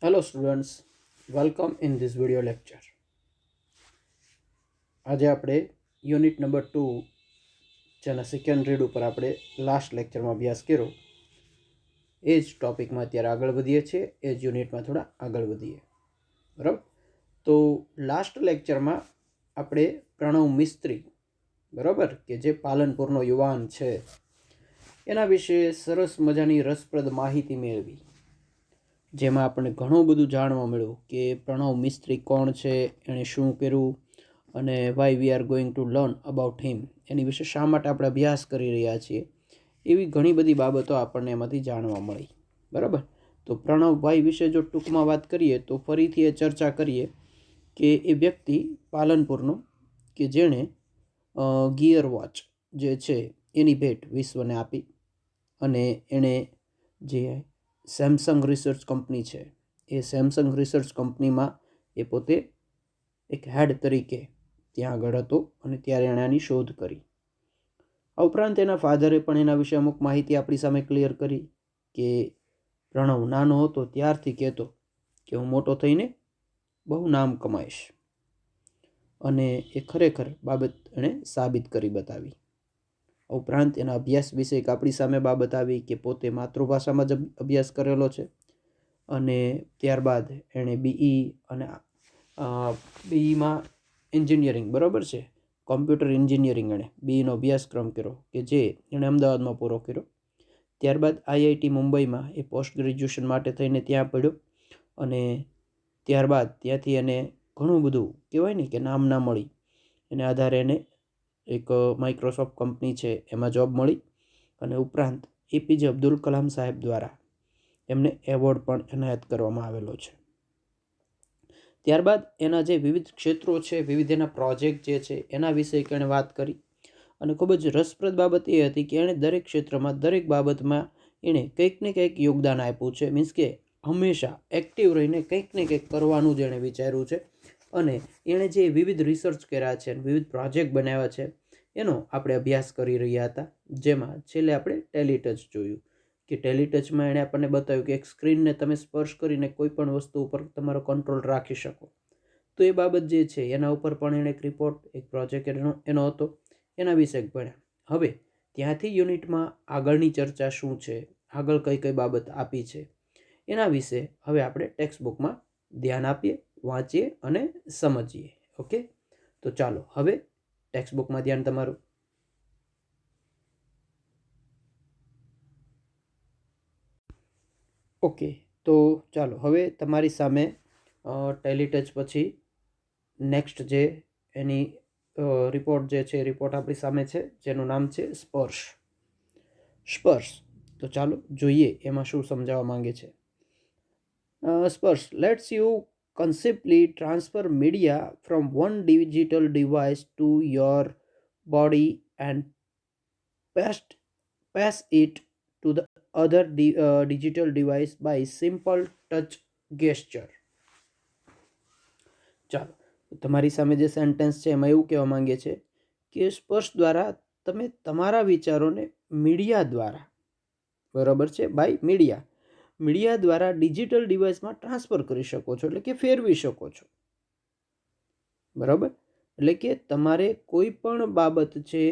Hello students, welcome in this video lecture. આજે આપણે unit number 2 જેના સેકન્ડ રીડ ઉપર આપણે લાસ્ટ લેક્ચરમાં અભ્યાસ કર્યો એ જ ટોપિકમાં અત્યારે આગળ વધીએ છીએ, એ જ યુનિટમાં થોડા આગળ વધીએ. બરાબર, તો લાસ્ટ લેક્ચરમાં આપણે પ્રણવ મિસ્ત્રી, બરાબર, કે જે પાલનપુરનો યુવાન છે, એના વિશે સરસ મજાની રસપ્રદ માહિતી મેળવી, જેમાં આપણને ઘણું બધું જાણવા મળ્યું કે પ્રણવ મિસ્ત્રી કોણ છે, એણે શું કર્યું અને why we are going to learn about him, એની વિશે શા માટે આપણે અભ્યાસ કરી રહ્યા છીએ, એવી ઘણી બધી બાબતો આપણને એમાંથી જાણવા મળી. બરાબર, તો પ્રણવભાઈ વિશે જો ટૂંકમાં વાત કરીએ તો ફરીથી એ ચર્ચા કરીએ કે એ વ્યક્તિ પાલનપુરનો કે જેણે ગિયર વોચ જે છે એની ભેટ વિશ્વને આપી, અને એણે જે સેમસંગ રિસર્ચ કંપની છે એ સેમસંગ રિસર્ચ કંપનીમાં એ પોતે એક હેડ તરીકે ત્યાં આગળ હતો અને ત્યારે એણે આની શોધ કરી. આ ઉપરાંત એના ફાધરે પણ એના વિશે અમુક માહિતી આપણી સામે ક્લિયર કરી કે પ્રણવ નાનો હતો ત્યારથી કહેતો કે હું મોટો થઈને બહુ નામ કમાઈશ, અને એ ખરેખર બાબત એણે સાબિત કરી બતાવી. ઉપરાંત એના અભ્યાસ વિશે એક આપણી સામે બાબત આવી કે પોતે માતૃભાષામાં જ અભ્યાસ કરેલો છે, અને ત્યારબાદ એણે બીઈ અને બીઈમાં એન્જિનિયરિંગ, બરાબર છે, કોમ્પ્યુટર એન્જિનિયરિંગ એણે બીઈનો અભ્યાસક્રમ કર્યો કે જે એણે અમદાવાદમાં પૂરો કર્યો. ત્યારબાદ આઈઆઈટી મુંબઈમાં એ પોસ્ટ ગ્રેજ્યુએશન માટે થઈને ત્યાં પડ્યો, અને ત્યારબાદ ત્યાંથી એને ઘણું બધું કહેવાય ને કે નામના મળી, એને આધારે એને એક માઇક્રોસોફ્ટ કંપની છે એમાં જોબ મળી, અને ઉપરાંત એપીજે અબ્દુલ કલામ સાહેબ દ્વારા એમને એવોર્ડ પણ એનાયત કરવામાં આવેલો છે. ત્યારબાદ એના જે વિવિધ ક્ષેત્રો છે, વિવિધ એના પ્રોજેક્ટ જે છે એના વિશે એણે વાત કરી, અને ખૂબ જ રસપ્રદ બાબત એ હતી કે એણે દરેક ક્ષેત્રમાં દરેક બાબતમાં એણે કંઈક ને કંઈક યોગદાન આપ્યું છે. મીન્સ કે હંમેશા એક્ટિવ રહીને કંઈક ને કંઈક કરવાનું જ એણે વિચાર્યું છે, અને એણે જે વિવિધ રિસર્ચ કર્યા છે, વિવિધ પ્રોજેક્ટ બનાવ્યા છે, એનો આપણે અભ્યાસ કરી રહ્યા હતા. જેમાં છેલ્લે આપણે ટેલીટચ જોયું કે ટેલીટચમાં એણે આપણને બતાવ્યું કે એક સ્ક્રીનને તમે સ્પર્શ કરીને કોઈ પણ વસ્તુ ઉપર તમારો કંટ્રોલ રાખી શકો. તો એ બાબત જે છે એના ઉપર પણ એણે એક રિપોર્ટ, એક પ્રોજેક્ટ એનો હતો, એના વિશે ભણ્યા. હવે ત્યાંથી યુનિટમાં આગળની ચર્ચા શું છે, આગળ કઈ કઈ બાબત આપી છે, એના વિશે હવે આપણે ટેક્સ્ટ બુકમાં ધ્યાન આપીએ, વાંચીએ અને સમજીએ. ઓકે, તો ચાલો હવે ટેક્સ્ટ બુકમાં ધ્યાન તમારું. ઓકે, તો ચાલો હવે તમારી સામે ટેલીટચ પછી નેક્સ્ટ જે એની રિપોર્ટ જે છે, રિપોર્ટ આપણી સામે છે, જેનું નામ છે સ્પર્શ. તો ચાલો જોઈએ એમાં શું સમજાવવા માંગે છે. સ્પર્શ let's you conceptually transfer media from one digital device to your body and pass it to the other digital device by simple touch gesture. ચાલો, તમારી સામે જે સેન્ટેન્સ છે એમાં એવું કહેવા માંગે છે કે સ્પર્શ દ્વારા તમે તમારા વિચારોને મીડિયા દ્વારા, બરાબર છે, બાય મીડિયા દ્વારા ડિજિટલ ડિવાઇસમાં ટ્રાન્સફર કરી શકો છો, એટલે કે ફેરવી શકો છો. બરાબર, એટલે કે તમારે કોઈ પણ બાબત છે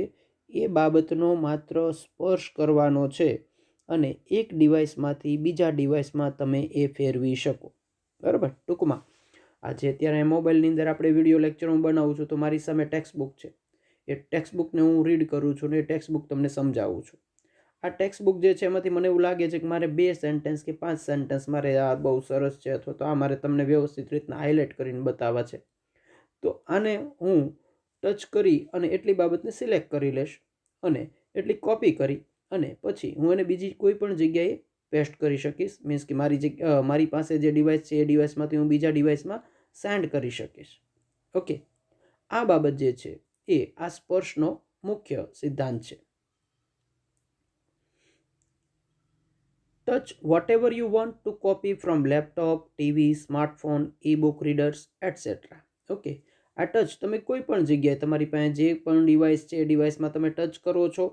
એ બાબતનો માત્ર સ્પર્શ કરવાનો છે, અને એક ડિવાઇસમાંથી બીજા ડિવાઇસમાં તમે એ ફેરવી શકો. બરાબર, ટૂંકમાં આજે અત્યારે મોબાઈલની અંદર આપણે વિડીયો લેક્ચર હું બનાવું છું, તો મારી સામે ટેક્સ્ટ બુક છે, એ ટેક્સ્ટ બુકને હું રીડ કરું છું, ને એ ટેક્સ્ટ બુક તમને સમજાવું છું. આ ટેક્સ્ટ બુક જે છે એમાંથી મને એવું લાગે છે કે મારે 2 સેન્ટેન્સ કે 5 સેન્ટેન્સ મારે આ બહુ સરસ છે, અથવા તો આ મારે તમને વ્યવસ્થિત રીતના હાઇલાઇટ કરીને બતાવવા છે, તો આને હું ટચ કરી અને એટલી બાબતને સિલેક્ટ કરી લઈશ, અને એટલી કોપી કરી અને પછી હું એને બીજી કોઈ પણ જગ્યાએ પેસ્ટ કરી શકીશ. મીન્સ કે મારી પાસે જે ડિવાઇસ છે એ ડિવાઇસમાંથી હું બીજા ડિવાઇસમાં સેન્ડ કરી શકીશ. ઓકે, આ બાબત જે છે એ આ સ્પર્શનો મુખ્ય સિદ્ધાંત છે. Touch whatever you want to copy from laptop, TV, smartphone, e-book readers, etc. Okay, આ ટચ તમે કોઈ પણ જગ્યાએ તમારી પાસે જે પણ ડિવાઇસ છે એ ડિવાઇસમાં તમે ટચ કરો છો,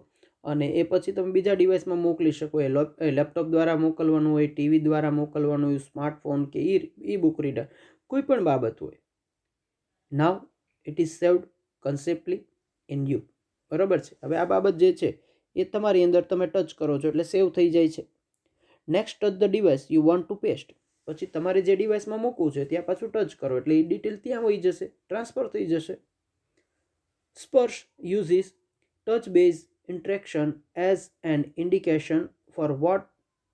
અને એ પછી તમે બીજા ડિવાઇસમાં મોકલી શકો. એ લેપટોપ દ્વારા મોકલવાનું હોય, ટીવી દ્વારા મોકલવાનું હોય, સ્માર્ટફોન કે ઈ બુક રીડર, કોઈ પણ બાબત હોય. Now it is saved conceptually in you. બરાબર છે. હવે આ બાબત જે છે એ તમારી અંદર તમે ટચ કરો છો એટલે સેવ થઈ જાય છે. Next touch the device you want to paste. પછી તમારે જે ડિવાઇસમાં મૂકવું છે ત્યાં પાછું ટચ કરો એટલે એ ડિટેલ ત્યાં હોઈ જશે, ટ્રાન્સફર થઈ જશે. સ્પર્શ uses touch based interaction as an indication for what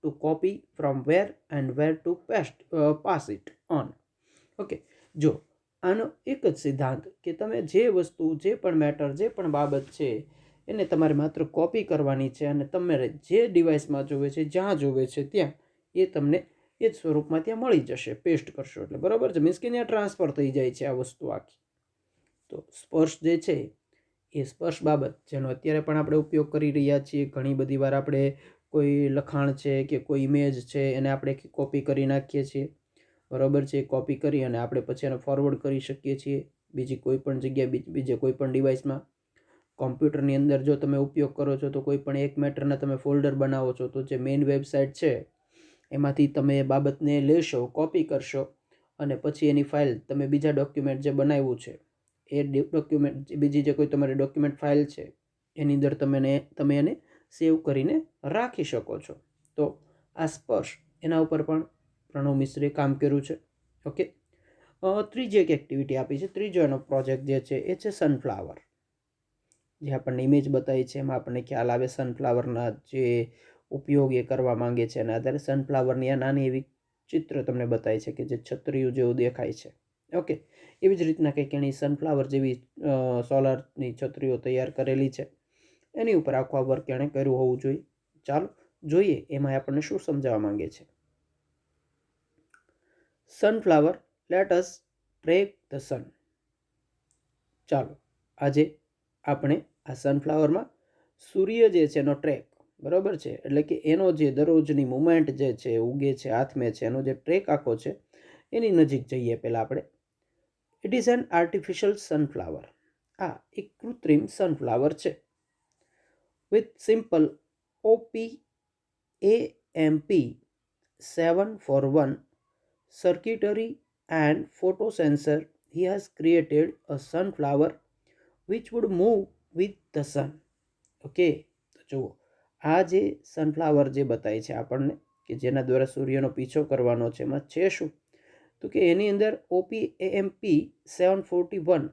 to copy from where and where to pass it on. Okay, જો આનો એક જ સિદ્ધાંત કે તમે જે વસ્તુ, જે પણ મેટર, જે પણ બાબત છે એને તમારે માત્ર કોપી કરવાની છે અને તમારે જે ડિવાઇસમાં જોવે છે, જ્યાં જોવે છે ત્યાં એ તમને એ જ સ્વરૂપમાં ત્યાં મળી જશે, પેસ્ટ કરશો એટલે. બરાબર છે. મીન્સ કે ત્યાં ટ્રાન્સફર થઈ જાય છે આ વસ્તુ આખી. તો સ્પર્શ જે છે એ સ્પર્શ બાબત જેનો અત્યારે પણ આપણે ઉપયોગ કરી રહ્યા છીએ. ઘણી બધી વાર આપણે કોઈ લખાણ છે કે કોઈ ઇમેજ છે એને આપણે કોપી કરી નાખીએ છીએ. બરાબર છે. કોપી કરી અને આપણે પછી એને ફોરવર્ડ કરી શકીએ છીએ બીજી કોઈ પણ જગ્યાએ, બીજે કોઈ પણ ડિવાઇસમાં. કોમ્પ્યુટરની અંદર જો તમે ઉપયોગ કરો છો તો કોઈ પણ એક મેટરના તમે ફોલ્ડર બનાવો છો તો જે મેઇન વેબસાઇટ છે એમાંથી તમે એ બાબતને લેશો, કોપી કરશો અને પછી એની ફાઇલ તમે બીજા ડોક્યુમેન્ટ જે બનાવ્યું છે એ ડોક્યુમેન્ટ, બીજી જે કોઈ તમારી ડોક્યુમેન્ટ ફાઇલ છે એની અંદર તમે એને સેવ કરીને રાખી શકો છો. તો આ સ્પર્શ એના ઉપર પણ પ્રણવ મિશ્રે કામ કર્યું છે. ઓકે, ત્રીજી એક એક્ટિવિટી આપી છે. ત્રીજો એનો પ્રોજેક્ટ જે છે એ છે સનફ્લાવર. જે આપણને ઇમેજ બતાવી છે એમાં આપણને ખ્યાલ આવે સનફ્લાવરના જે ઉપયોગ એ કરવા માંગે છે અને આધારે સનફ્લાવરની આ નાની એવી ચિત્ર તમને બતાવી છે કે જે છત્રીઓ જેવું દેખાય છે. ઓકે, એવી જ રીતના કંઈક એની સનફ્લાવર જેવી સોલારની છત્રીઓ તૈયાર કરેલી છે. એની ઉપર આખું આ વર્ક એણે કર્યું હોવું જોઈએ. ચાલો જોઈએ એમાં આપણને શું સમજાવવા માંગે છે. Sunflower let us track the sun. ચાલો આજે આપણે આ સનફ્લાવરમાં સૂર્ય જે છે એનો ટ્રેક, બરાબર છે, એટલે કે એનો જે દરરોજની મુવમેન્ટ જે છે, ઉગે છે, હાથમે છે, એનો જે ટ્રેક આખો છે એની નજીક જઈએ પહેલાં આપણે. It is an artificial sunflower. આ એક કૃત્રિમ સનફ્લાવર છે. With simple OPAMP 741 circuitry and photo sensor, he has created a sunflower which would move with the sun. Okay, તો જુઓ આ જે સનફ્લાવર જે બતાય છે આપણને કે જેના દ્વારા સૂર્યનો પીછો કરવાનો છે, એમાં છે શું તો કે એની અંદર OPAMP 741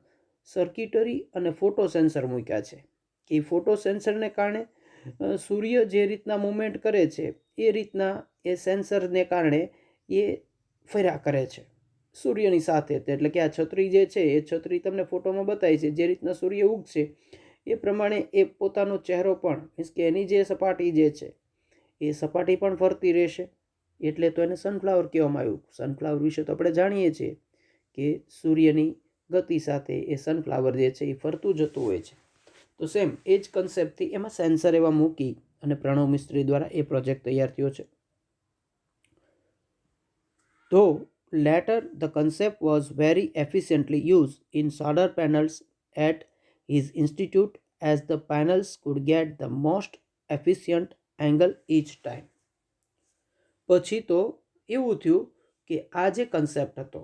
સર્કિટરી અને ફોટો સેન્સર મૂક્યા છે. કે ફોટો સેન્સરને કારણે સૂર્ય જે રીતના મૂવમેન્ટ કરે છે એ રીતના એ સેન્સરને કારણે એ ફર્યા કરે છે સૂર્યની સાથે. એટલે કે આ છત્રી જે છે એ છત્રી તમને ફોટોમાં બતાવી છે જે રીતના સૂર્ય ઉગશે એ પ્રમાણે એ પોતાનો ચહેરો પણ, મીન્સ કે એની જે સપાટી જે છે એ સપાટી પણ ફરતી રહેશે. એટલે તો એને સનફ્લાવર કહેવામાં આવ્યું. સનફ્લાવર વિશે તો આપણે જાણીએ છીએ કે સૂર્યની ગતિ સાથે એ સનફ્લાવર જે છે એ ફરતું જતું હોય છે. તો સેમ એ જ કન્સેપ્ટથી એમાં સેન્સર એવા મૂકી અને પ્રણવ મિસ્ત્રી દ્વારા એ પ્રોજેક્ટ તૈયાર થયો છે. Though later the concept was very efficiently used in solar panels at his institute as the panels could get the most efficient angle each time. પછી તો એવું થયું કે આ જે કન્સેપ્ટ હતો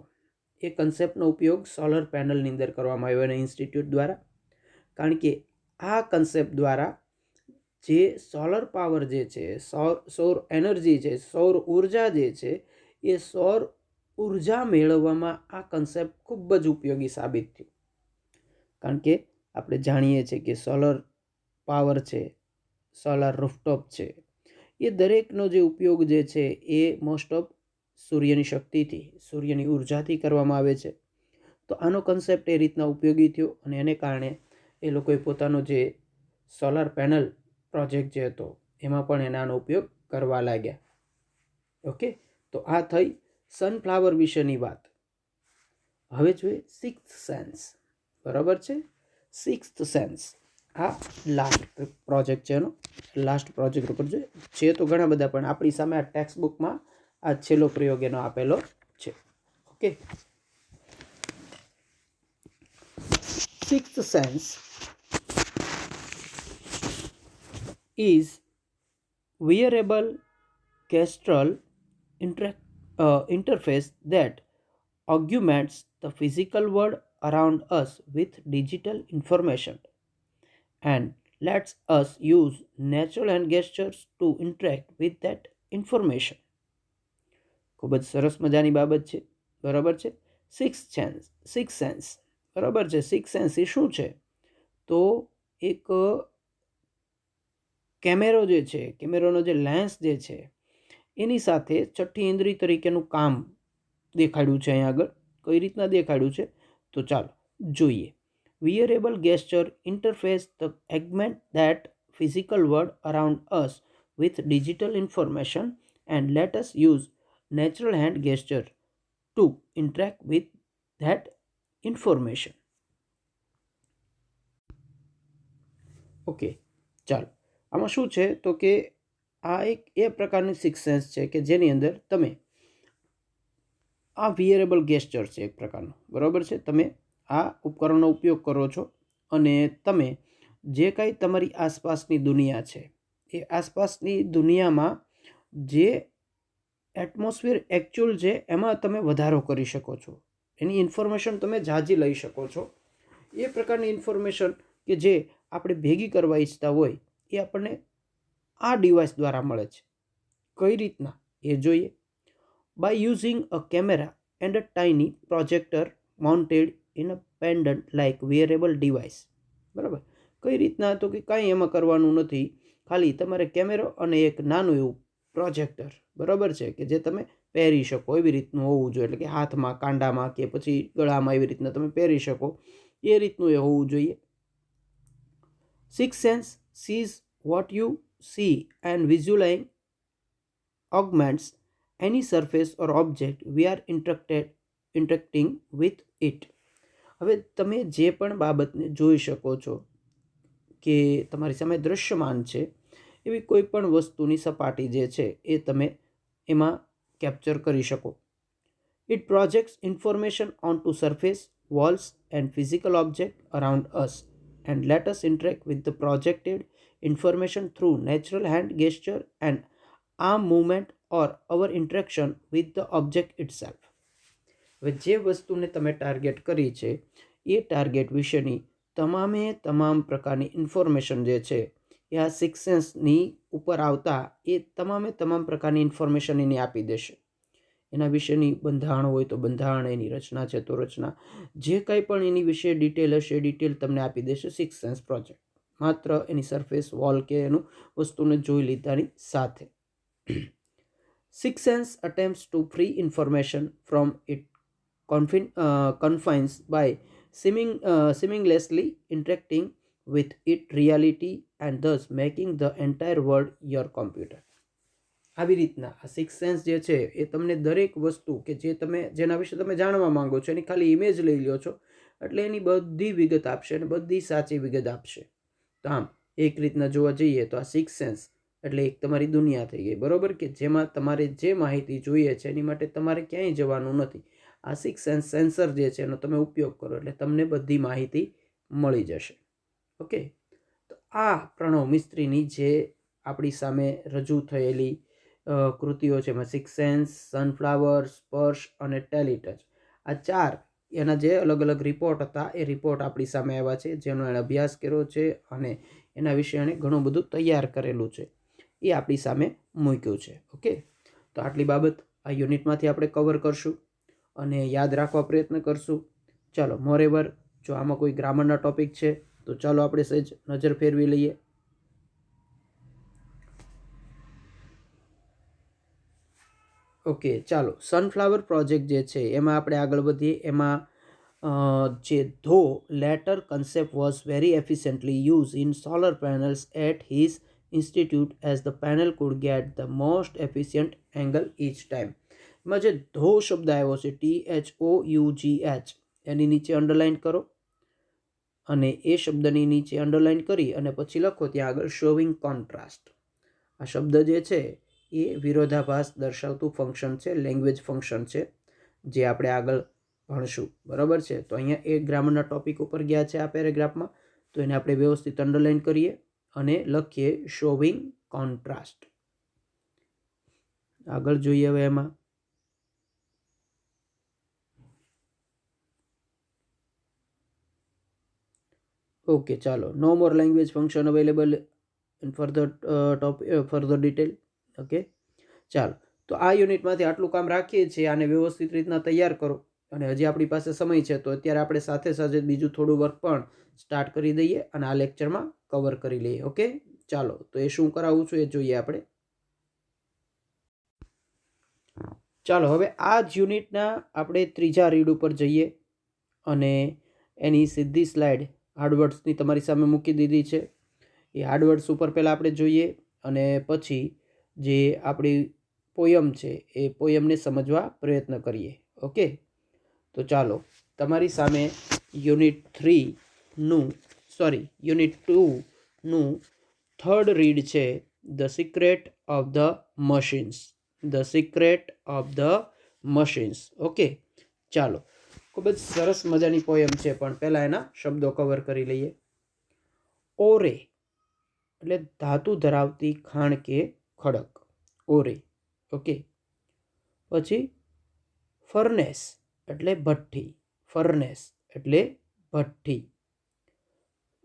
એ કન્સેપ્ટનો ઉપયોગ સોલર પેનલની અંદર કરવામાં આવ્યો એના ઇન્સ્ટિટ્યૂટ દ્વારા. કારણ કે આ કન્સેપ્ટ દ્વારા જે સોલર પાવર જે છે, સૌર એનર્જી છે, સૌર ઉર્જા જે છે એ સૌર ઉર્જા મેળવવામાં આ કન્સેપ્ટ ખૂબ જ ઉપયોગી સાબિત થયું. કારણ કે આપણે જાણીએ છીએ કે સોલર પાવર છે, સોલાર રૂફટોપ છે, એ દરેકનો જે ઉપયોગ જે છે એ મોસ્ટ ઓફ સૂર્યની શક્તિથી, સૂર્યની ઉર્જાથી કરવામાં આવે છે. તો આનો કન્સેપ્ટ એ રીતના ઉપયોગી થયો અને એને કારણે એ લોકોએ પોતાનો જે સોલાર પેનલ પ્રોજેક્ટ જે હતો એમાં પણ એને આનો ઉપયોગ કરવા લાગ્યા. ઓકે, તો આ થઈ સનફ્લાવર વિશેની વાત. હવે જોઈએ સિક્સ્થ સેન્સ. બરાબર છે, સિક્સ્થ સેન્સ આ લાસ્ટ પ્રોજેક્ટ છે એનો. લાસ્ટ પ્રોજેક્ટ ઉપર છે તો ઘણા બધા, પણ આપણી સામે આ ટેક્સ્ટ બુકમાં આ છેલ્લો પ્રયોગ એનો આપેલો છે. Okay, sixth sense is wearable gestural interface that augments the physical world around us with digital information and lets us use natural hand gestures to interact with that information. ખૂબ જ સરસ મજાની બાબત છે, બરાબર છે. સિક્સ સેન્સ બરાબર છે. સિક્સ સેન્સ એ શું છે? તો એક કેમેરો જે છે, કેમેરાનો જે લેન્સ જે છે એની સાથે છઠ્ઠી ઇન્દ્રિય તરીકેનું કામ દેખાડ્યું છે અહીંયા આગળ. કઈ રીતના દેખાડ્યું છે તો ચાલો જોઈએ. Wearable gesture interface the augment that physical world around us with digital information and let us use natural hand gesture to interact with that information. Okay, ચાલો આમાં શું છે તો કે આ એક એ પ્રકારની સિક્સ સેન્સ છે કે જેની અંદર તમે આ વિયરેબલ ગેસ્ચર છે એક પ્રકારનું, બરાબર છે. તમે આ ઉપકરણનો ઉપયોગ કરો છો અને તમે જે કાંઈ તમારી આસપાસની દુનિયા છે એ આસપાસની દુનિયામાં જે એટમોસ્ફિયર એકચ્યુઅલ છે એમાં તમે વધારો કરી શકો છો. એની ઇન્ફોર્મેશન તમે ઝાઝી લઈ શકો છો. એ પ્રકારની ઇન્ફોર્મેશન કે જે આપણે ભેગી કરવા ઈચ્છતા હોય એ આપણને આ ડિવાઇસ દ્વારા મળે છે. કઈ રીતના એ જોઈએ. By using a camera and a tiny projector mounted in a pendant like wearable device. બરાબર. કઈ રીતના તો કે કાંઈ એમાં કરવાનું નથી, ખાલી તમારે કેમેરો અને એક નાનું એવું પ્રોજેક્ટર, બરાબર છે, કે જે તમે પહેરી શકો એવી રીતનું હોવું જોઈએ. એટલે કે હાથમાં, કાંડામાં કે પછી ગળામાં એવી રીતના તમે પહેરી શકો એ રીતનું એ હોવું જોઈએ. Six sense sees what you see and visualizing augments any surface or object we are interacting with it. હવે તમે જે પણ બાબતને જોઈ શકો છો કે તમારી સામે દૃશ્યમાન છે એવી કોઈ પણ વસ્તુની સપાટી જે છે એ તમે એમાં કેપ્ચર કરી શકો. It projects information onto surface, walls and physical object around us and let us interact with the projected information through natural hand gesture and arm movement or our interaction with the object itself. હવે જે વસ્તુને તમે target કરી છે એ target વિશેની તમામ પ્રકારની information જે છે એ આ સિક્સ સેન્સની ઉપર આવતા એ તમામ પ્રકારની ઇન્ફોર્મેશન એને આપી દેશે. એના વિશેની બંધારણ હોય તો બંધારણ, એની રચના છે તો રચના, જે કંઈ પણ એની વિશે ડિટેલ હશે એ ડિટેલ તમને આપી દેશે સિક્સ સેન્સ પ્રોજેક્ટ, માત્ર એની સરફેસ, વોલ કે એનું વસ્તુને જોઈ લીધાની સાથે. Sixth sense attempts to free information from its confines by seamlessly interacting with its reality and thus making the entire world your computer. આવી રીતના આ સિક્સ સેન્સ જે છે એ તમને દરેક વસ્તુ કે જે તમે જેના વિશે તમે જાણવા માંગો છો એની ખાલી ઇમેજ લઈ લ્યો છો એટલે એની બધી વિગત આપશે અને બધી સાચી વિગત આપશે. તો આમ એક રીતના જોવા જઈએ તો આ સિક્સ સેન્સ એટલે એક તમારી દુનિયા થઈ ગઈ, બરાબર, કે જેમાં તમારે જે માહિતી જોઈએ છે એની માટે તમારે ક્યાંય જવાનું નથી. આ સિક્સ સેન્સ સેન્સર જે છે એનો તમે ઉપયોગ કરો એટલે તમને બધી માહિતી મળી જશે. ઓકે, તો આ પ્રણવ મિસ્ત્રીની જે આપણી સામે રજૂ થયેલી કૃતિઓ છે એમાં સિક્સ સેન્સ, સનફ્લાવર, સ્પર્શ અને ટેલિટચ, આ ચાર એના જે અલગ અલગ રિપોર્ટ હતા એ રિપોર્ટ આપણી સામે આવ્યા છે, જેનો એણે અભ્યાસ કર્યો છે અને એના વિશે એણે ઘણું બધું તૈયાર કરેલું છે એ આપણી સામે મૂક્યું છે. ઓકે, તો આટલી બાબત આ યુનિટમાંથી આપણે કવર કરશું અને યાદ રાખવા પ્રયત્ન કરશું. ચાલો, મોરેવર જો આમાં કોઈ ગ્રામરના ટોપિક છે તો ચાલો આપણે સહેજ નજર ફેરવી લઈએ. ઓકે, ચાલો, સનફ્લાવર પ્રોજેક્ટ જે છે એમાં આપણે આગળ વધીએ. એમાં જે the latter concept was very efficiently use in solar panels at his institute as the panel could get the most efficient angle each time. એમાં જે ધો શબ્દ આવ્યો છે THOUGH એની નીચે અંડરલાઇન કરો અને એ શબ્દની નીચે અંડરલાઇન કરી અને પછી લખો ત્યાં આગળ શોવિંગ કોન્ટ્રાસ્ટ. આ શબ્દ જે છે એ વિરોધાભાસ દર્શાવતું ફંક્શન છે, લેંગ્વેજ ફંક્શન છે, જે આપણે આગળ ભણશું, બરાબર છે. તો અહીંયા એક ગ્રામરના ટોપિક ઉપર ગયા છે આ પેરેગ્રાફમાં, તો એને આપણે વ્યવસ્થિત અંડરલાઇન કરીએ અને લખીએ શોવિંગ કોન્ટ્રાસ્ટ. આગળ જોઈએ હવે એમાં. ઓકે, ચાલો. No more language function available in further detail. Okay, ચાલો. તો આ યુનિટમાંથી આટલું કામ રાખીએ છીએ. આને વ્યવસ્થિત રીતના તૈયાર કરો. અને હજી આપણી પાસે સમય છે તો અત્યારે આપણે સાથે સાથે બીજું થોડું વર્ક પણ સ્ટાર્ટ કરી દઈએ અને આ લેક્ચરમાં કવર કરી લઈએ. ઓકે, ચાલો. તો એ શું કરાવું છું એ જોઈએ આપણે. ચાલો, હવે આ જ યુનિટના આપણે ત્રીજા રીડ ઉપર જઈએ અને એની સીધી સ્લાઇડ હાર્ડવર્ડ્સની તમારી સામે મૂકી દીધી છે. એ હાર્ડવર્ડ્સ ઉપર પહેલાં આપણે જોઈએ અને પછી જે આપણી પોયમ છે એ પોયમને સમજવા પ્રયત્ન કરીએ. ઓકે, તો ચાલો, તમારી સામે યુનિટ 2નું થર્ડ રીડ છે, the secret of the machines. The secret of the machines. Okay, ચાલો. ખૂબ જ સરસ મજાની પોયમ છે, પણ પહેલાં એના શબ્દો કવર કરી લઈએ. ઓરે એટલે ધાતુ ધરાવતી ખાણ કે ખડક. ઓરે. ઓકે, પછી ફર્નેસ એટલે ભઠ્ઠી. ફર્નેસ એટલે ભઠ્ઠી.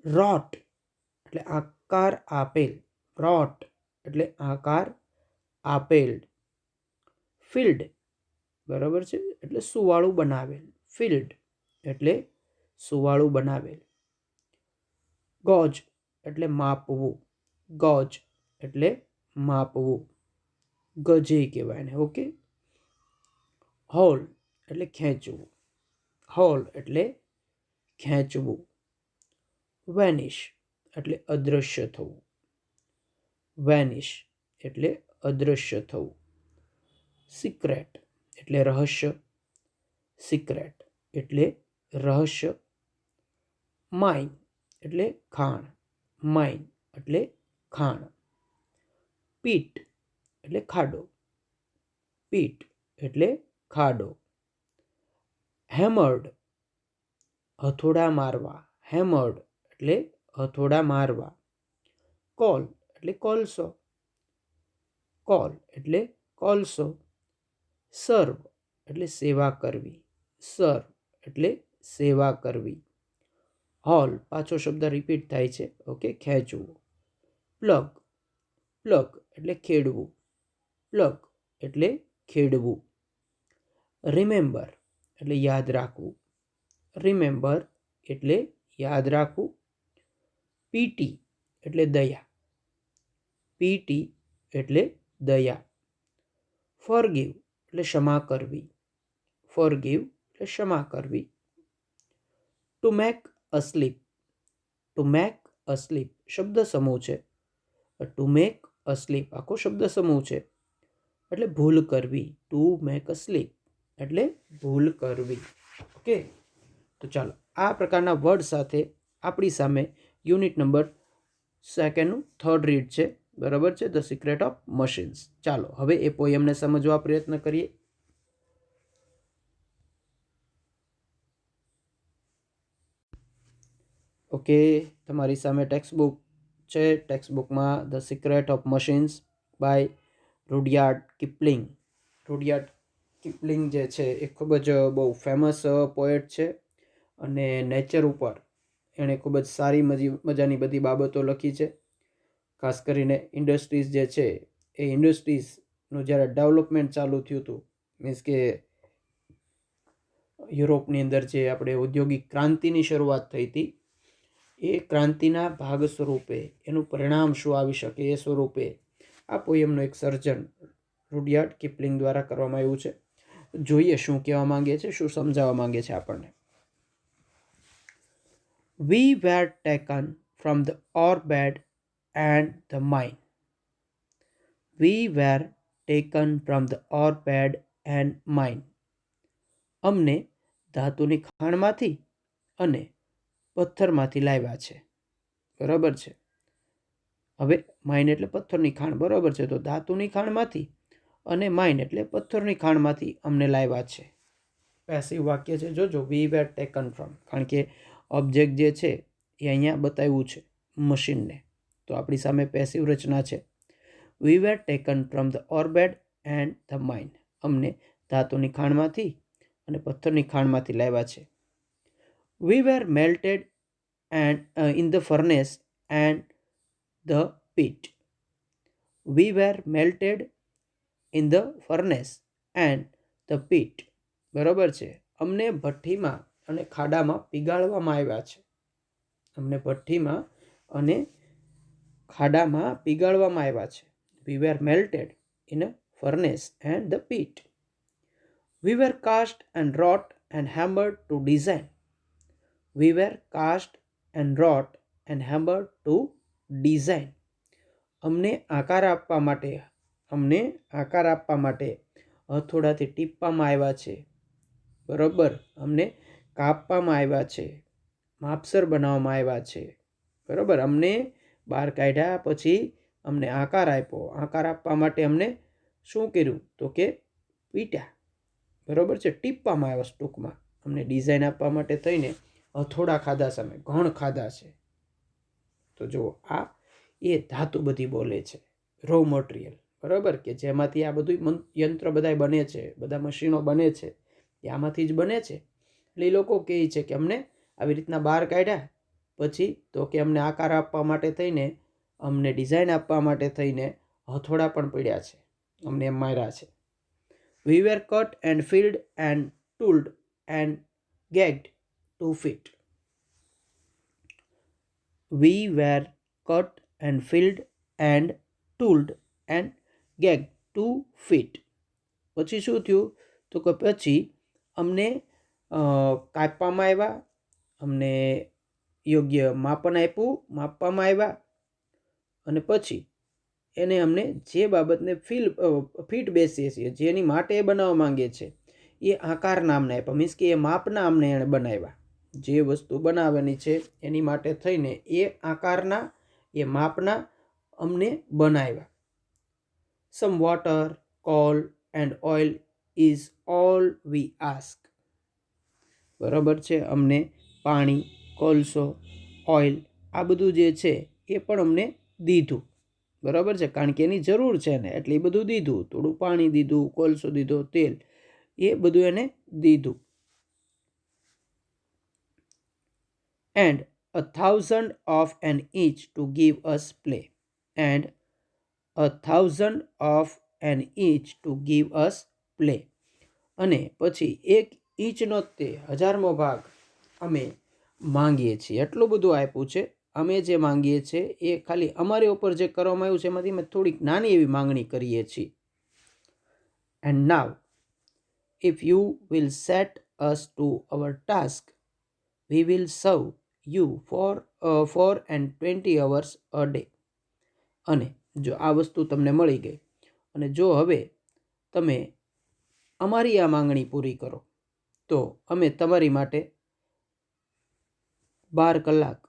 રોટ એટલે આકાર આપેલ. રોટ એટલે આકાર આપેલ. ફિલ્ડ બરાબર છે, એટલે સુવાળું બનાવેલ. ફિલ્ડ એટલે સુવાળું બનાવેલ. ગોજ એટલે માપવું. ગોજ એટલે માપવું. ગજે કહેવાય એને. ઓકે, હોલ એટલે ખેંચવું. હોલ એટલે ખેંચવું. વેનિશ એટલે અદૃશ્ય થવું. વેનિશ એટલે અદૃશ્ય થવું. સિક્રેટ એટલે રહસ્ય. સિક્રેટ એટલે રહસ્ય. માઇન એટલે ખાણ. માઇન એટલે ખાણ. પીટ એટલે ખાડો. પીટ એટલે ખાડો. હેમર્ડ હથોડા મારવા. હેમર્ડ એટલે હથોડા મારવા. કોલ એટલે કોલસો. કોલ એટલે કોલસો. સર્વ એટલે સેવા કરવી. સર્વ એટલે સેવા કરવી. હોલ પાછો શબ્દ રિપીટ થાય છે. ઓકે, ખેંચવું. પ્લગ. પ્લગ એટલે ખેડવું. પ્લગ એટલે ખેડવું. રિમેમ્બર એટલે યાદ રાખવું. રિમેમ્બર એટલે યાદ રાખવું. પીટી એટલે દયા. પીટી એટલે દયા. ફોરગીવ એટલે ક્ષમા કરવી. ફોરગીવ એટલે ક્ષમા કરવી. To make asleep. To make asleep શબ્દ સમૂહ છે. ટુ મેક અસ્લીપ આખો શબ્દ સમૂહ છે, એટલે ભૂલ કરવી. ટુ મેક અસ્લીપ એટલે ભૂલ કરવી. ઓકે, તો ચાલો, આ પ્રકારના વર્ડ સાથે આપણી સામે યુનિટ નંબર 2નું થર્ડ રીડ છે. બરાબર છે, ધ સિક્રેટ ઓફ મશીન્સ. ચાલો, હવે એ પોયમને સમજવા પ્રયત્ન કરીએ. ઓકે, તમારી સામે ટેક્સ્ટ બુક છે. ટેક્સ્ટ બુકમાં the secret of machines by Rudyard Kipling. Rudyard Kipling જે છે એ ખૂબ જ બહુ ફેમસ પોએટ છે અને નેચર ઉપર એણે ખૂબ જ સારી મજાની બધી બાબતો લખી છે. ખાસ કરીને ઇન્ડસ્ટ્રીઝ જે છે એ ઇન્ડસ્ટ્રીઝનું જ્યારે ડેવલપમેન્ટ ચાલુ થયું હતું, મીન્સ કે યુરોપની અંદર જે આપણે ઔદ્યોગિક ક્રાંતિની શરૂઆત થઈ હતી, એ ક્રાંતિના ભાગ સ્વરૂપે એનું પરિણામ શું આવી શકે એ સ્વરૂપે આ પોયમનું એક સર્જન રૂડયાર્ડ કિપલિંગ દ્વારા કરવામાં આવ્યું છે. જોઈએ શું કહેવા માંગે છે, શું સમજાવવા માંગે છે આપણને. We were taken from the orbed and the mine. We were taken from the orbed and mine. અમને ધાતુની ખાણમાંથી અને પથ્થરમાંથી લાવ્યા છે. બરાબર છે. હવે માઇન એટલે પથ્થરની ખાણ. બરાબર છે, તો ધાતુની ખાણમાંથી અને માઇન એટલે પથ્થરની ખાણમાંથી અમને લાવ્યા છે. પેસિવ વાક્ય છે. જોજો, વી વેર ટેકન ફ્રોમ, કારણ કે ઓબ્જેક્ટ જે છે એ અહીંયા બતાવ્યું છે મશીનને. તો આપણી સામે પેસિવ રચના છે. We were taken from the ore bed and the mine. અમને ધાતુની ખાણમાંથી અને પથ્થરની ખાણમાંથી લાવ્યા છે. We were melted and in the furnace and the pit. We were melted in the furnace and the pit. બરાબર છે. અમને ભઠ્ઠીમાં અને ખાડામાં પીગાળવામાં આવ્યા છે. અમને ભઠ્ઠીમાં અને ખાડામાં પીગાળવામાં આવ્યા છે. We were melted in a furnace and the pit. We were cast and wrought and hammered to design. We were cast and wrought and hammered to design. અમને આકાર આપવા માટે હથોડાથી ટીપવામાં આવ્યા છે. બરોબર. અમને કાપવામાં આવ્યા છે, માપસર બનાવવામાં આવ્યા છે. બરોબર. અમને બહાર કાઢ્યા પછી અમને આકાર આપ્યો. આકાર આપવા માટે અમને શું કર્યું તો કે પીટ્યા. બરોબર છે. ટીપવામાં આવ્યા ટૂંકમાં. અમને ડિઝાઇન આપવા માટે થઈને હથોડા ખાધા સામે ઘણ ખાધા છે. તો જુઓ, આ એ ધાતુ બધી બોલે છે, રો મટીરિયલ. બરાબર, કે જેમાંથી આ બધું યંત્ર બધા બને છે, બધા મશીનો બને છે, એ આમાંથી જ બને છે. એટલે એ લોકો કહે છે કે અમને આવી રીતના બહાર કાઢ્યા પછી તો કે અમને આકાર આપવા માટે થઈને, અમને ડિઝાઇન આપવા માટે થઈને હથોડા પણ પડ્યા છે, અમને એમ માર્યા છે. We were cut and filed and tooled and gauged to fit. We were cut and filed and tooled and gauged to fit. પછી શું થયું તો કે પછી અમને કાપવામાં આવ્યા, અમને યોગ્ય માપન આપ્યું, માપવામાં આવ્યા, અને પછી એને અમને જે બાબતને ફિટ બેસીએ છીએ, જેની માટે એ બનાવવા માંગે છે, એ આકારના અમને આપ્યા. મીન્સ કે એ માપના અમને એણે બનાવ્યા. જે વસ્તુ બનાવવાની છે એની માટે થઈને એ આકારના, એ માપના અમને બનાવ્યા. Some water, call and oil is all V ask. બરાબર છે. અમને પાણી, કોલસો, ઓઇલ આ બધું જે છે એ પણ અમને દીધું. બરાબર છે. કારણ કે એની જરૂર છે ને, એટલે એ બધું દીધું. થોડું પાણી દીધું, કોલસો દીધો, તેલ, એ બધું એને દીધું. And 1,000 of an each to give us play. And 1,000 of an each to give us play. અને પછી 1 ઇંચનો તે 1000મો ભાગ અમે માંગીએ છીએ. એટલું બધું આપ્યું છે. અમે જે માંગીએ છીએ એ ખાલી અમારી ઉપર જે કરવામાં આવ્યું છે એમાંથી અમે થોડીક નાની એવી માંગણી કરીએ છીએ. And now if you will set us to our task, we will serve you four 420 hours a day. અને જો આ વસ્તુ તમને મળી ગઈ અને જો હવે તમે અમારી આ માંગણી પૂરી કરો તો અમે તમારી માટે 12 કલાક,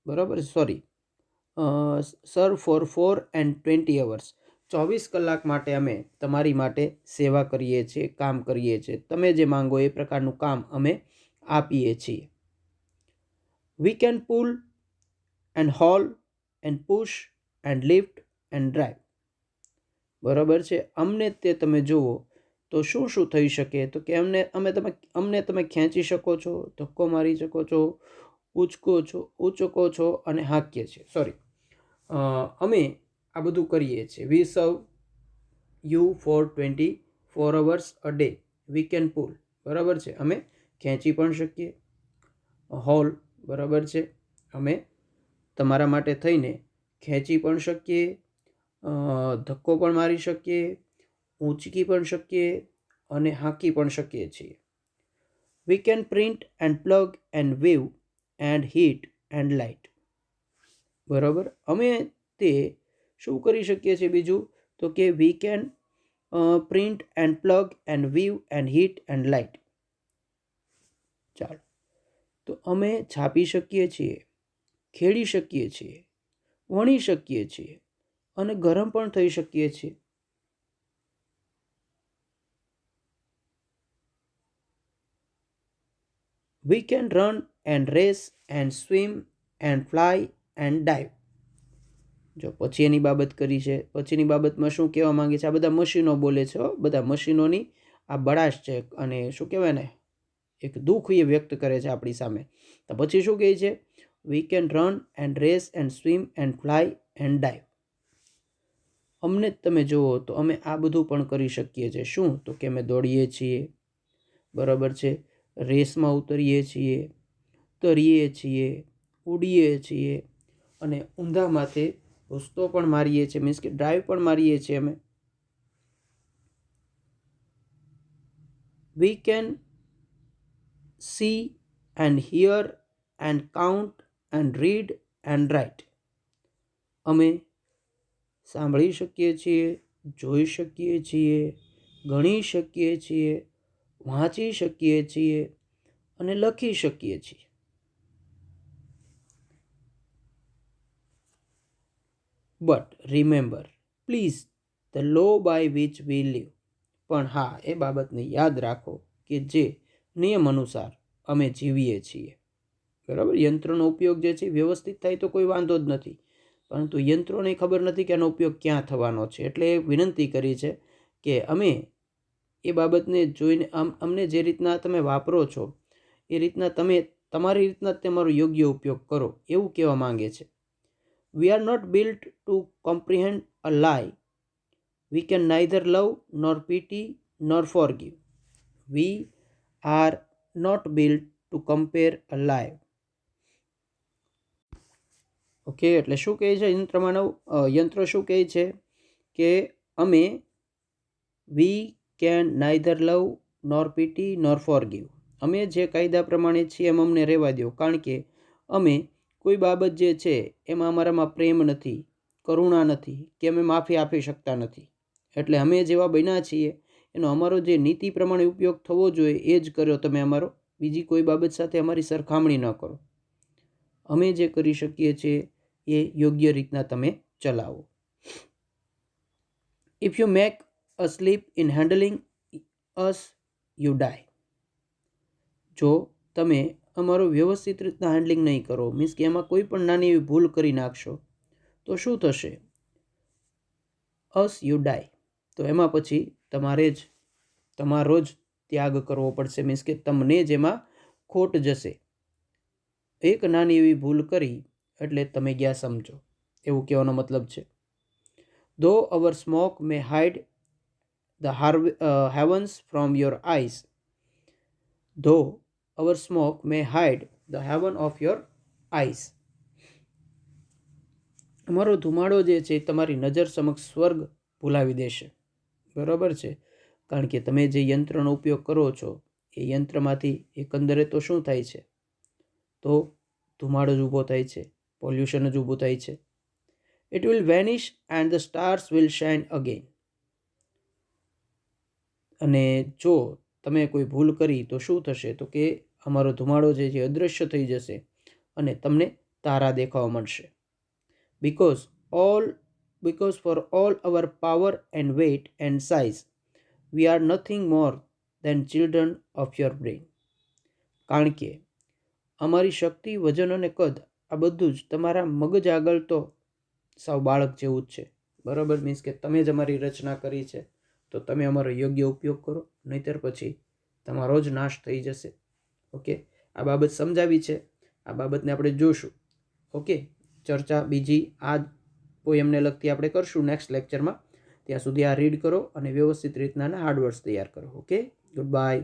બરાબર, સર્વ ફોર 420 hours, 24 કલાક માટે અમે તમારી માટે સેવા કરીએ છીએ, કામ કરીએ છીએ. તમે જે માંગો એ પ્રકારનું કામ અમે આપીએ છીએ. We can pull and haul and push and lift and drive. બરાબર છે. અમને તે તમે જુઓ તો શું શું થઈ શકે તો કે અમને તમે ખેંચી શકો છો, ધક્કો મારી શકો છો, ઉચકો છો અને હાંકીએ છીએ. અમે આ બધું કરીએ છીએ. We serve you for 24 hours a day. We can pull, બરાબર છે, અમે ખેંચી પણ શકીએ. હોલ, બરાબર છે, અમે તમારા માટે થઈને ખેંચી પણ શકીએ, ધક્કો પણ મારી શકીએ, ઊંચકી પણ શકીએ અને હાંકી પણ શકીએ છીએ. We can print and plug and wave and heat and light. બરાબર. અમે તે શું કરી શકીએ છીએ બીજું તો કે we can print and plug and wave and heat and light. ચાલો, તો અમે છાપી શકીએ છીએ, ખેડી શકીએ છીએ, વણી શકીએ છીએ અને ગરમ પણ થઈ શકીએ છીએ. We can run and race and swim and fly and dive. જો પછી એની બાબત કરી છે, પછીની બાબતમાં શું કહેવા માંગે છે, આ બધા મશીનો બોલે છે, બધા મશીનોની આ બળાશ છે અને શું કહેવાય ને એક દુઃખ એ વ્યક્ત કરે છે આપણી સામે. તો પછી શું કહે છે, we can run and race and swim and fly and dive. અમને તમે જુઓ તો અમે આ બધું પણ કરી શકીએ છીએ. શું? તો કે અમે દોડીએ છીએ, બરાબર છે, રેસમાં ઉતરીએ છીએ, તરીએ છીએ, ઉડીએ છીએ અને ઊંધા માથે રસ્તો પણ મારીએ છીએ, મીન્સ કે ડ્રાઈવ પણ મારીએ છીએ અમે. We can see and here and count and read and write. અમે સાંભળી શકીએ છીએ, જોઈ શકીએ છીએ, ગણી શકીએ છીએ, વાંચી શકીએ છીએ અને લખી શકીએ છીએ. But remember please the law by which we live. પણ હા, એ બાબતને યાદ રાખો કે જે નિયમ અનુસાર અમે જીવીએ છીએ. બરાબર, યંત્રનો ઉપયોગ જે છે વ્યવસ્થિત થાય તો કોઈ વાંધો જ નથી, પરંતુ યંત્રોને ખબર નથી કે આનો ઉપયોગ ક્યાં થવાનો છે. એટલે એ વિનંતી કરી છે કે અમે એ બાબતને જોઈને અમને જે રીતના તમે વાપરો છો એ રીતના તમે તમારી રીતના તમારો યોગ્ય ઉપયોગ કરો, એવું કહેવા માંગે છે. We are not built to comprehend a lie. We can neither love nor pity nor forgive. We are not built to compare a lie. Okay, એટલે શું કહે છે યંત્ર શું કહે છે કે અમે we can neither love nor pity nor forgive. અમે જે કાયદા પ્રમાણે છીએ એમ અમને રહેવા દો, કારણ કે અમે કોઈ બાબત જે છે એમાં અમારામાં પ્રેમ નથી, કરુણા નથી, કે અમે માફી આપી શકતા નથી. એટલે અમે જેવા બન્યા છીએ એનો અમારો જે નીતિ પ્રમાણે ઉપયોગ થવો જોઈએ એ જ કર્યો તમે અમારો, બીજી કોઈ બાબત સાથે અમારી સરખામણી ન કરો. અમે જે કરી શકીએ છીએ એ યોગ્ય રીતના તમે ચલાવો. If you make a slip in handling us you die. જો તમે અમારો વ્યવસ્થિત રીતના હેન્ડલિંગ નહીં કરો, મીન્સ કે એમાં કોઈ પણ નાની એવી ભૂલ કરી નાખશો તો શું થશે? અસ યુ ડાય. તો એમાં પછી તમારો જ ત્યાગ કરવો પડશે, મીન્સ કે તમને જ એમાં ખોટ જશે. એક નાની એવી ભૂલ કરી એટલે તમે ગયા સમજો, એવું કહેવાનો મતલબ છે. Though our smoke may hide the heavens from your eyes. Though our smoke may hide the heaven of your eyes. અમારો ધુમાડો જે છે તમારી નજર સમક્ષ સ્વર્ગ ભૂલાવી દેશે. બરાબર છે, કારણ કે તમે જે યંત્રનો ઉપયોગ કરો છો એ યંત્રમાંથી એકંદરે તો શું થાય છે, તો ધુમાડો જ ઊભો થાય છે, પોલ્યુશન જ ઊભું થાય છે. It will vanish and the stars will shine again. અને જો તમે કોઈ ભૂલ કરી તો શું થશે, તો કે અમારો ધુમાડો જે છે અદૃશ્ય થઈ જશે અને તમને તારા દેખાવા મળશે. Because for all our power and weight and size, we are nothing more than children of your brain. કારણ કે અમારી શક્તિ, વજન અને કદ આ બધું જ તમારા મગજ આગળ તો સાવ બાળક જેવું જ છે. બરાબર, મીન્સ કે તમે જ અમારી રચના કરી છે, તો તમે અમારો યોગ્ય ઉપયોગ કરો, નહીંતર પછી તમારો જ નાશ થઈ જશે. ઓકે, આ બાબત સમજાવી છે, આ બાબતને આપણે જોશું. ઓકે, ચર્ચા બીજી આ પોએમને લગતી આપણે કરશું નેક્સ્ટ લેક્ચરમાં. ત્યાં સુધી આ રીડ કરો અને વ્યવસ્થિત રીતના હાર્ડ વર્ડ્સ તૈયાર કરો. Okay, good bye.